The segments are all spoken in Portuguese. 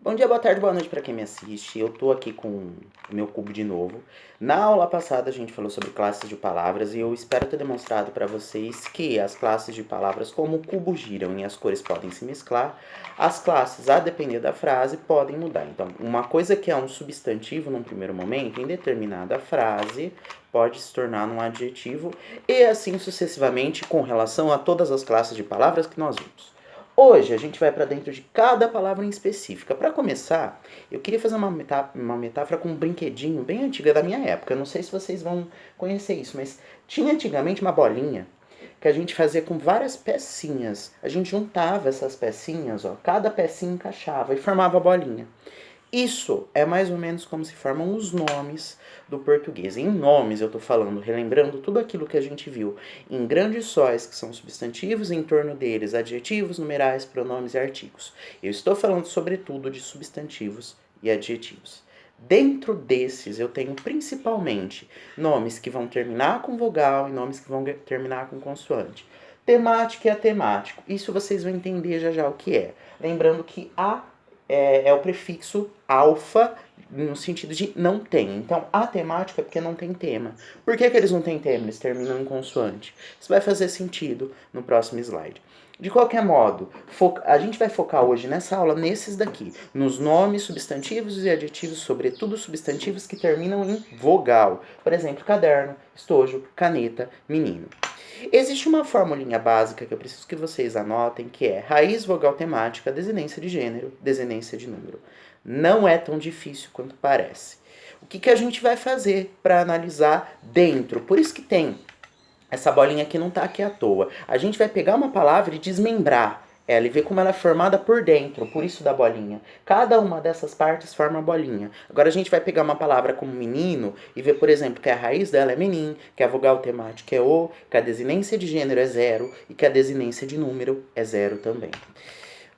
Bom dia, boa tarde, boa noite para quem me assiste. Eu tô aqui com o meu cubo de novo. Na aula passada a gente falou sobre classes de palavras e eu espero ter demonstrado para vocês que as classes de palavras, como o cubo giram e as cores podem se mesclar, as classes, a depender da frase, podem mudar. Então, uma coisa que é um substantivo num primeiro momento, em determinada frase, pode se tornar um adjetivo e assim sucessivamente com relação a todas as classes de palavras que nós vimos. Hoje a gente vai para dentro de cada palavra em específica. Para começar, eu queria fazer uma metáfora com um brinquedinho bem antiga da minha época. Eu não sei se vocês vão conhecer isso, mas tinha antigamente uma bolinha que a gente fazia com várias pecinhas. A gente juntava essas pecinhas, ó, cada pecinha encaixava e formava a bolinha. Isso é mais ou menos como se formam os nomes do português. Em nomes, eu estou falando, relembrando tudo aquilo que a gente viu em grandes sóis, que são substantivos, e em torno deles adjetivos, numerais, pronomes e artigos. Eu estou falando, sobretudo, de substantivos e adjetivos. Dentro desses, eu tenho principalmente nomes que vão terminar com vogal e nomes que vão terminar com consoante. Temática e atemático. Isso vocês vão entender já já o que é. Lembrando que a é o prefixo alfa no sentido de não tem. Então, atemático é porque não tem tema. Por que eles não têm tema? Eles terminam em consoante. Isso vai fazer sentido no próximo slide. De qualquer modo, a gente vai focar hoje nessa aula nesses daqui, nos nomes, substantivos e adjetivos, sobretudo substantivos que terminam em vogal. Por exemplo, caderno, estojo, caneta, menino. Existe uma formulinha básica que eu preciso que vocês anotem, que é raiz vogal temática, desinência de gênero, desinência de número. Não é tão difícil quanto parece. O que a gente vai fazer para analisar dentro? Por isso que tem essa bolinha aqui, não está aqui à toa. A gente vai pegar uma palavra e desmembrar ela e ver como ela é formada por dentro, por isso da bolinha. Cada uma dessas partes forma a bolinha. Agora a gente vai pegar uma palavra como menino e ver, por exemplo, que a raiz dela é menin, que a vogal temática é o, que a desinência de gênero é zero e que a desinência de número é zero também.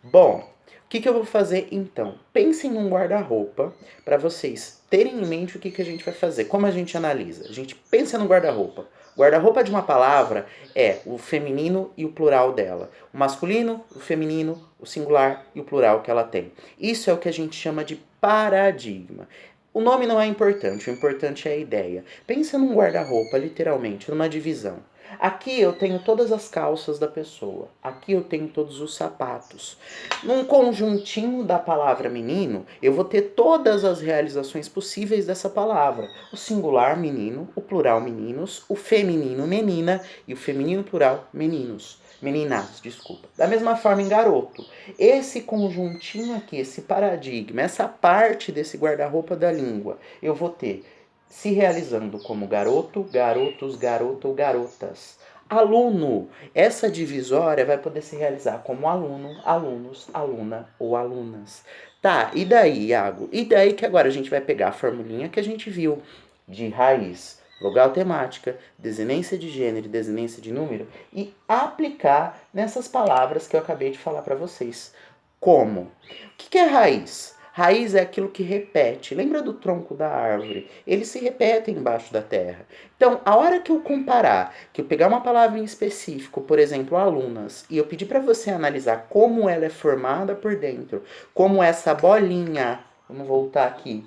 Bom, o que eu vou fazer então? Pensem num guarda-roupa para vocês terem em mente o que a gente vai fazer. Como a gente analisa? A gente pensa no guarda-roupa. Guarda-roupa de uma palavra é o feminino e o plural dela. O masculino, o feminino, o singular e o plural que ela tem. Isso é o que a gente chama de paradigma. O nome não é importante, o importante é a ideia. Pensa num guarda-roupa, literalmente, numa divisão. Aqui eu tenho todas as calças da pessoa. Aqui eu tenho todos os sapatos. Num conjuntinho da palavra menino, eu vou ter todas as realizações possíveis dessa palavra. O singular menino, o plural meninos, o feminino menina e o feminino plural meninos. Meninas, desculpa. Da mesma forma em garoto. Esse conjuntinho aqui, esse paradigma, essa parte desse guarda-roupa da língua, eu vou ter se realizando como garoto, garotos, garota ou garotas. Aluno, essa divisória vai poder se realizar como aluno, alunos, aluna ou alunas. Tá, e daí, Iago? E daí que agora a gente vai pegar a formulinha que a gente viu de raiz, vogal temática, desinência de gênero e desinência de número e aplicar nessas palavras que eu acabei de falar para vocês. Como? O que é raiz? Raiz é aquilo que repete. Lembra do tronco da árvore? Ele se repete embaixo da terra. Então, a hora que eu comparar, que eu pegar uma palavra em específico, por exemplo, alunas, e eu pedir para você analisar como ela é formada por dentro, como essa bolinha, vamos voltar aqui,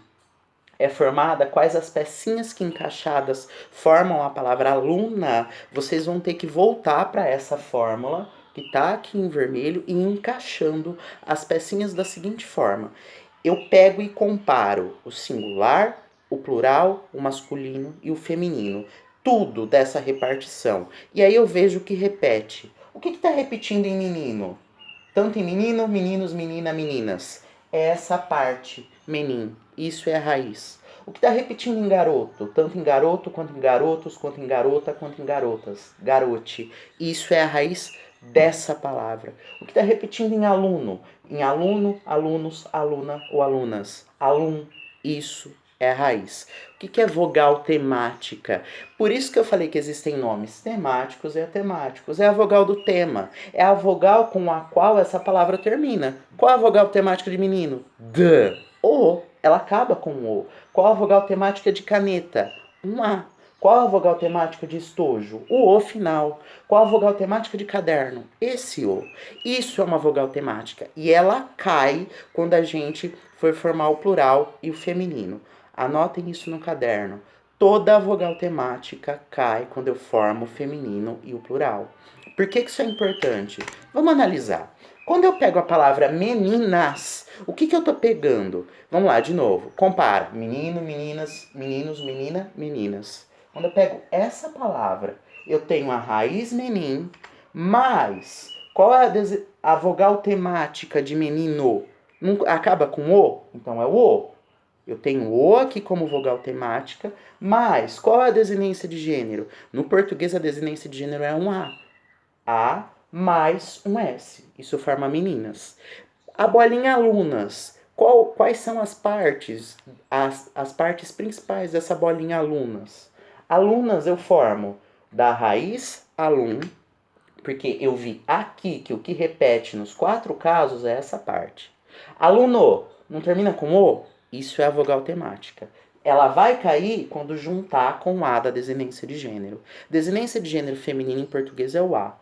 é formada, quais as pecinhas que encaixadas formam a palavra aluna, vocês vão ter que voltar para essa fórmula que está aqui em vermelho e encaixando as pecinhas da seguinte forma. Eu pego e comparo o singular, o plural, o masculino e o feminino. Tudo dessa repartição. E aí eu vejo o que repete. O que está repetindo em menino? Tanto em menino, meninos, menina, meninas. É essa parte, menin. Isso é a raiz. O que está repetindo em garoto? Tanto em garoto, quanto em garotos, quanto em garota, quanto em garotas. Garote. Isso é a raiz dessa palavra. O que está repetindo em aluno? Em aluno, alunos, aluna ou alunas. Alum. Isso é a raiz. O que é vogal temática? Por isso que eu falei que existem nomes temáticos e atemáticos. É a vogal do tema. É a vogal com a qual essa palavra termina. Qual a vogal temática de menino? D. O. Ela acaba com o. Qual a vogal temática de caneta? Um A. Qual a vogal temática de estojo? O final. Qual a vogal temática de caderno? Esse O. Isso é uma vogal temática. E ela cai quando a gente for formar o plural e o feminino. Anotem isso no caderno. Toda vogal temática cai quando eu formo o feminino e o plural. Por que isso é importante? Vamos analisar. Quando eu pego a palavra meninas, o que eu tô pegando? Vamos lá, de novo. Compara. Menino, meninas, meninos, menina, meninas. Quando eu pego essa palavra, eu tenho a raiz menin, mas qual é a vogal temática de menino? Não acaba com O? Então é o O. Eu tenho O aqui como vogal temática, mas qual é a desinência de gênero? No português, a desinência de gênero é um A. A mais um S. Isso forma meninas. A bolinha alunas. Quais são as partes, as partes principais dessa bolinha alunas? Alunas eu formo da raiz alum, porque eu vi aqui que o que repete nos 4 casos é essa parte. Aluno, não termina com O? Isso é a vogal temática. Ela vai cair quando juntar com o A da desinência de gênero. Desinência de gênero feminino em português é o A.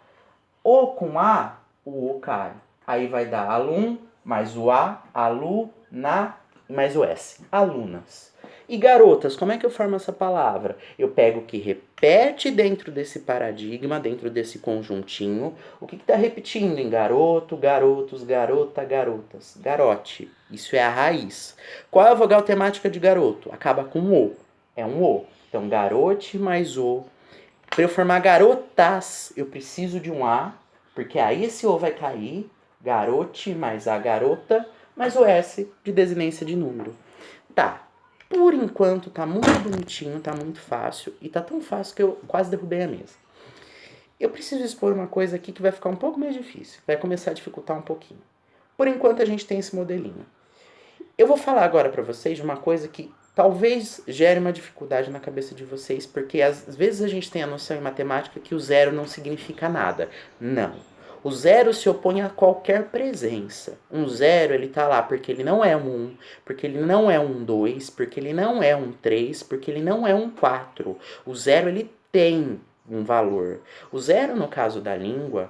O com A, o O cai. Aí vai dar alum, mais o A, alu, na, mais o S. Alunas. E garotas, como é que eu formo essa palavra? Eu pego o que repete dentro desse paradigma, dentro desse conjuntinho. O que está repetindo em garoto, garotos, garota, garotas? Garote. Isso é a raiz. Qual é a vogal temática de garoto? Acaba com O. É um O. Então, garote mais O. Para eu formar garotas, eu preciso de um A, porque aí esse O vai cair, garote mais a garota, mais o S de desinência de número. Tá, por enquanto tá muito bonitinho, tá muito fácil, e tá tão fácil que eu quase derrubei a mesa. Eu preciso expor uma coisa aqui que vai ficar um pouco mais difícil, vai começar a dificultar um pouquinho. Por enquanto a gente tem esse modelinho. Eu vou falar agora para vocês de uma coisa que talvez gere uma dificuldade na cabeça de vocês, porque às vezes a gente tem a noção em matemática que o zero não significa nada. Não. O zero se opõe a qualquer presença. Um zero, ele tá lá porque ele não é um 1, porque ele não é um 2, porque ele não é um 3, porque ele não é um 4. O zero, ele tem um valor. O zero, no caso da língua,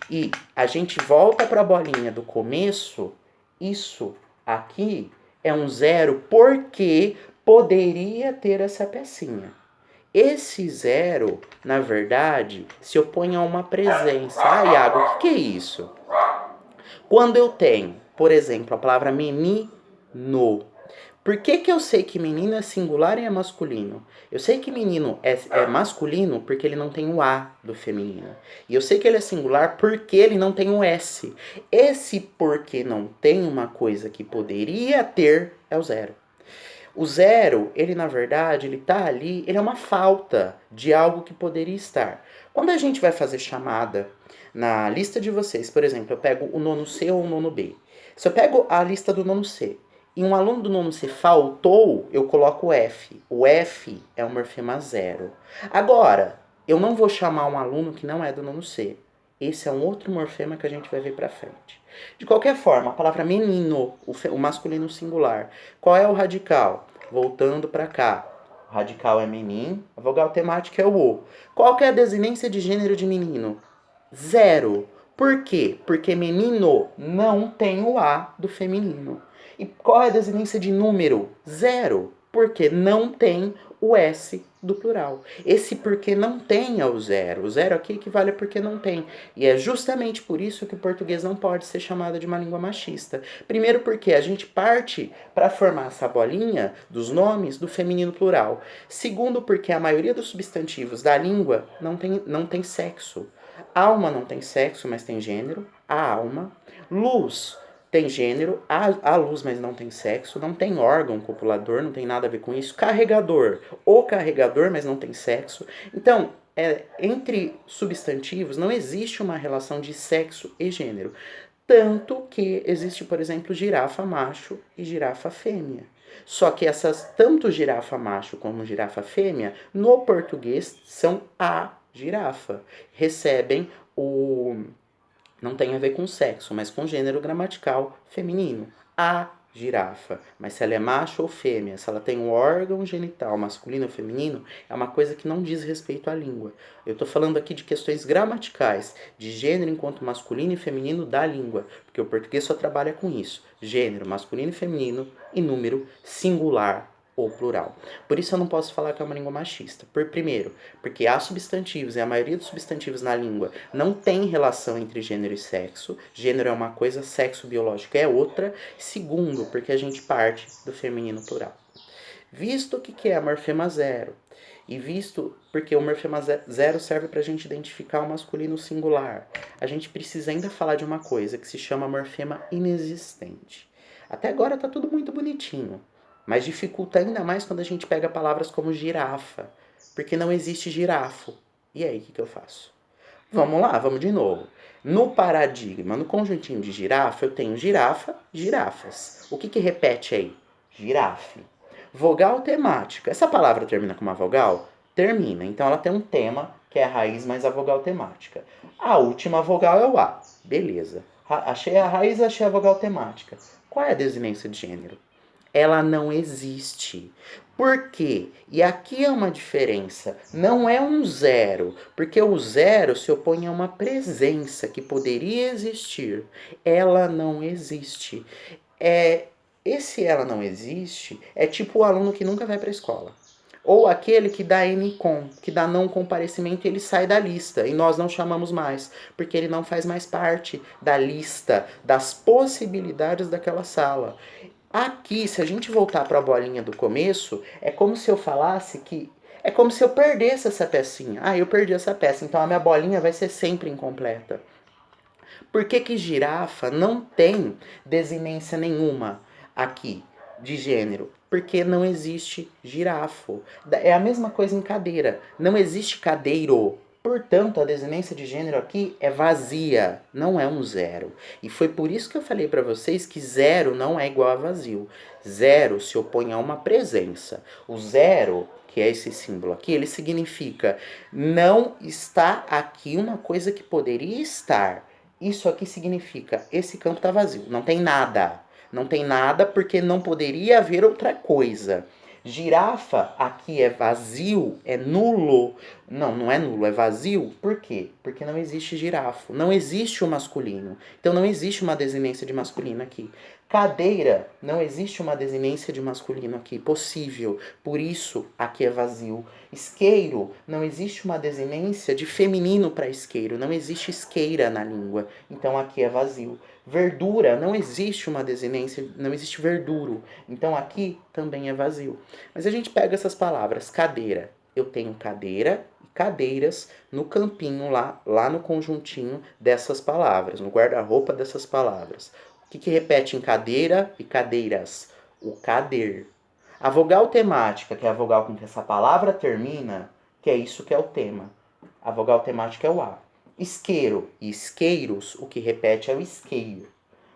e a gente volta para a bolinha do começo, isso aqui é um zero porque poderia ter essa pecinha. Esse zero, na verdade, se opõe a uma presença. Ah, Iago, o que é isso? Quando eu tenho, por exemplo, a palavra menino, por que eu sei que menino é singular e é masculino? Eu sei que menino é masculino porque ele não tem o A do feminino. E eu sei que ele é singular porque ele não tem o S. Esse porque não tem uma coisa que poderia ter é o zero. O zero, ele na verdade, ele tá ali, ele é uma falta de algo que poderia estar. Quando a gente vai fazer chamada na lista de vocês, por exemplo, eu pego o nono C ou o nono B. Se eu pego a lista do nono C e um aluno do nono C faltou, eu coloco o F. O F é o morfema zero. Agora, eu não vou chamar um aluno que não é do nono C. Esse é um outro morfema que a gente vai ver pra frente. De qualquer forma, a palavra menino, o masculino singular, qual é o radical? Voltando para cá. O radical é menin, a vogal temática é o O. Qual que é a desinência de gênero de menino? Zero. Por quê? Porque menino não tem o A do feminino. E qual é a desinência de número? Zero. Porque não tem o S do plural. Esse porque não tem é o zero. O zero aqui equivale a porque não tem. E é justamente por isso que o português não pode ser chamado de uma língua machista. Primeiro porque a gente parte para formar essa bolinha dos nomes do feminino plural. Segundo porque a maioria dos substantivos da língua não tem sexo. Alma não tem sexo, mas tem gênero. A alma. Luz tem gênero, há luz, mas não tem sexo, não tem órgão copulador, não tem nada a ver com isso. Carregador, o carregador, mas não tem sexo. Então, entre substantivos não existe uma relação de sexo e gênero. Tanto que existe, por exemplo, girafa macho e girafa fêmea. Só que essas, tanto girafa macho como girafa fêmea, no português são a girafa. Recebem o... não tem a ver com sexo, mas com gênero gramatical feminino. A girafa. Mas se ela é macho ou fêmea, se ela tem um órgão genital masculino ou feminino, é uma coisa que não diz respeito à língua. Eu estou falando aqui de questões gramaticais, de gênero enquanto masculino e feminino da língua, porque o português só trabalha com isso: gênero, masculino e feminino, e número singular ou plural. Por isso eu não posso falar que é uma língua machista. Primeiro, porque há substantivos, e a maioria dos substantivos na língua não tem relação entre gênero e sexo. Gênero é uma coisa, sexo biológico é outra. Segundo, porque a gente parte do feminino plural. Visto o que é morfema zero, e visto porque o morfema zero serve para a gente identificar o masculino singular, a gente precisa ainda falar de uma coisa que se chama morfema inexistente. Até agora tá tudo muito bonitinho, mas dificulta ainda mais quando a gente pega palavras como girafa, porque não existe girafo. E aí, o que eu faço? Vamos lá, vamos de novo. No paradigma, no conjuntinho de girafa, eu tenho girafa, girafas. O que repete aí? Girafe. Vogal temática. Essa palavra termina com uma vogal? Termina. Então ela tem um tema, que é a raiz mais a vogal temática. A última vogal é o A. Beleza. Achei a raiz, achei a vogal temática. Qual é a desinência de gênero? Ela não existe. Por quê? E aqui é uma diferença. Não é um zero, porque o zero se opõe a uma presença que poderia existir. Ela não existe. Esse ela não existe é tipo o aluno que nunca vai para a escola. Ou aquele que dá NCOM, que dá não comparecimento e ele sai da lista. E nós não chamamos mais, porque ele não faz mais parte da lista, das possibilidades daquela sala. Aqui, se a gente voltar para a bolinha do começo, é como se eu falasse que... É como se eu perdesse essa pecinha. Ah, eu perdi essa peça, então a minha bolinha vai ser sempre incompleta. Por que girafa não tem desinência nenhuma aqui de gênero? Porque não existe girafo. É a mesma coisa em cadeira. Não existe cadeiro. Portanto, a desinência de gênero aqui é vazia, não é um zero. E foi por isso que eu falei para vocês que zero não é igual a vazio. Zero se opõe a uma presença. O zero, que é esse símbolo aqui, ele significa não está aqui uma coisa que poderia estar. Isso aqui significa esse campo está vazio, não tem nada. Não tem nada porque não poderia haver outra coisa. Girafa aqui é vazio, é nulo. Não, não é nulo, é vazio. Por quê? Porque não existe girafo. Não existe o masculino. Então não existe uma desinência de masculino aqui. Cadeira, não existe uma desinência de masculino aqui. Possível. Por isso, aqui é vazio. Isqueiro, não existe uma desinência de feminino para isqueiro. Não existe isqueira na língua. Então aqui é vazio. Verdura, não existe uma desinência, não existe verduro. Então aqui também é vazio. Mas a gente pega essas palavras, cadeira. Eu tenho cadeira e cadeiras no campinho lá no conjuntinho dessas palavras, no guarda-roupa dessas palavras. O que repete em cadeira e cadeiras? O cader. A vogal temática, que é a vogal com que essa palavra termina, que é isso que é o tema. A vogal temática é o A. Isqueiro e isqueiros, o que repete é o isqueiro.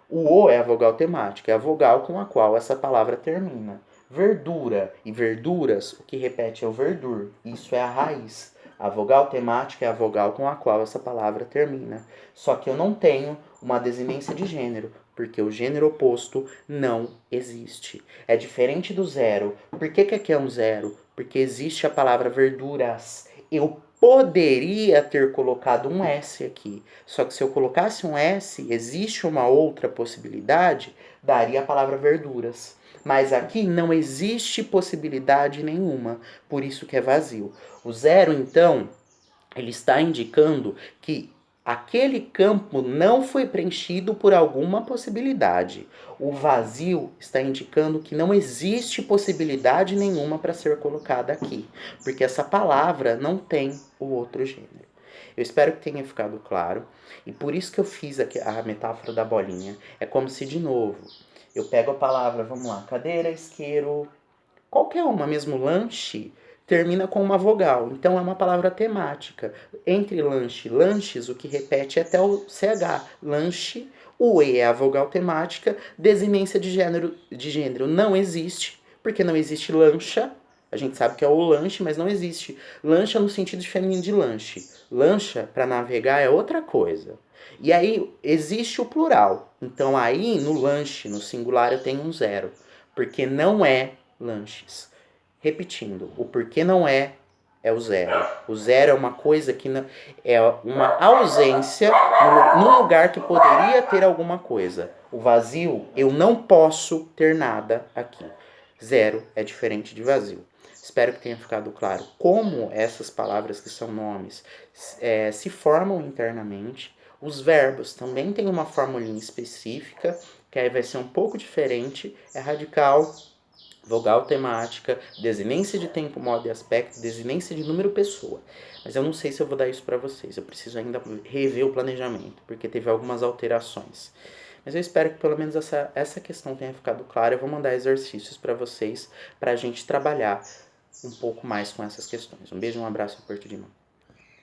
O O é a vogal temática, é a vogal com a qual essa palavra termina. Verdura e verduras, o que repete é o verdur. Isso é a raiz. A vogal temática é a vogal com a qual essa palavra termina. Só que eu não tenho uma desinência de gênero, porque o gênero oposto não existe. É diferente do zero. Por que aqui é um zero? Porque existe a palavra verduras. Eu poderia ter colocado um S aqui. Só que se eu colocasse um S, existe uma outra possibilidade, daria a palavra verduras. Mas aqui não existe possibilidade nenhuma, por isso que é vazio. O zero, então, ele está indicando que aquele campo não foi preenchido por alguma possibilidade. O vazio está indicando que não existe possibilidade nenhuma para ser colocada aqui, porque essa palavra não tem o outro gênero. Eu espero que tenha ficado claro, e por isso que eu fiz aqui a metáfora da bolinha. É como se, de novo, eu pego a palavra, vamos lá, cadeira, isqueiro, qualquer uma, mesmo lanche, termina com uma vogal. Então é uma palavra temática. Entre lanche e lanches, o que repete é até o CH. Lanche, o E é a vogal temática, desinência de gênero não existe, porque não existe lancha. A gente sabe que é o lanche, mas não existe. Lancha no sentido de feminino de lanche. Lancha, para navegar, é outra coisa. E aí existe o plural. Então aí no lanche, no singular, eu tenho um zero. Porque não é lanches. Repetindo, o porquê não é o zero. O zero é uma coisa que não, é uma ausência num lugar que poderia ter alguma coisa. O vazio, eu não posso ter nada aqui. Zero é diferente de vazio. Espero que tenha ficado claro como essas palavras que são nomes se formam internamente. Os verbos também têm uma formulinha específica, que aí vai ser um pouco diferente. É radical, vogal temática, desinência de tempo, modo e aspecto, desinência de número pessoa. Mas eu não sei se eu vou dar isso para vocês. Eu preciso ainda rever o planejamento, porque teve algumas alterações. Mas eu espero que pelo menos essa questão tenha ficado clara. Eu vou mandar exercícios para vocês, para a gente trabalhar um pouco mais com essas questões. Um beijo, um abraço, aperto de mão.